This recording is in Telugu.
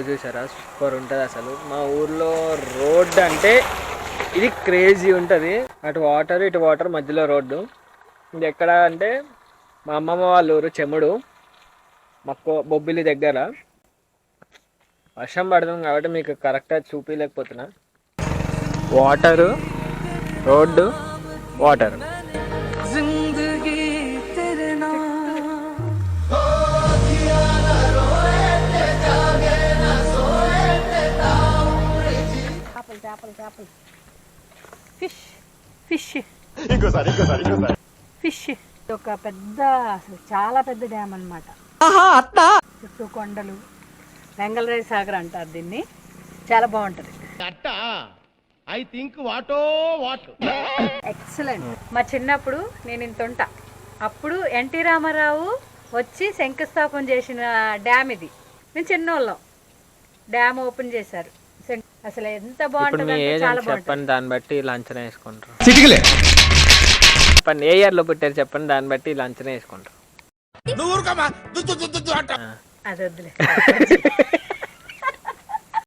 చూసారా, సూపర్ ఉంటుంది అసలు. మా ఊర్లో రోడ్ అంటే ఇది క్రేజీ ఉంటుంది. అటు వాటర్ ఇటు వాటర్ మధ్యలో రోడ్డు. ఇది ఎక్కడ అంటే మా అమ్మమ్మ వాళ్ళ ఊరు చెముడు, మక్కో బొబ్బిలి దగ్గర. వర్షం పడుతుంది కాబట్టి మీకు కరెక్ట్గా చూపించలేకపోతున్నా. Water, road, water. చేపలు ఫిష్ ఫిష్ ఫిష్. ఒక పెద్ద, అసలు చాలా పెద్ద డ్యామ్ అన్నమాట. చుట్టూ కొండలు, వెంగళరాయ సాగర్ అంటారు దీన్ని. చాలా బాగుంటది. ఎక్సలెంట్. మా చిన్నప్పుడు నేను ఇంత ఉంటా, అప్పుడు ఎన్టీ రామారావు వచ్చి శంకుస్థాపన చేసిన డ్యామ్ ఇది. మేము చిన్నోళ్ళం, డ్యామ్ ఓపెన్ చేశారు. అసలు ఎంత బాగుంటుంది, చాలా చెప్పండి, దాన్ని బట్టి ఇలా అంచనా వేసుకుంటారు. చెప్పండి, ఏ ఇయర్ లో పుట్టారు చెప్పండి, దాన్ని బట్టి ఇలా అంచనా వేసుకుంటారు. అది వద్దులే.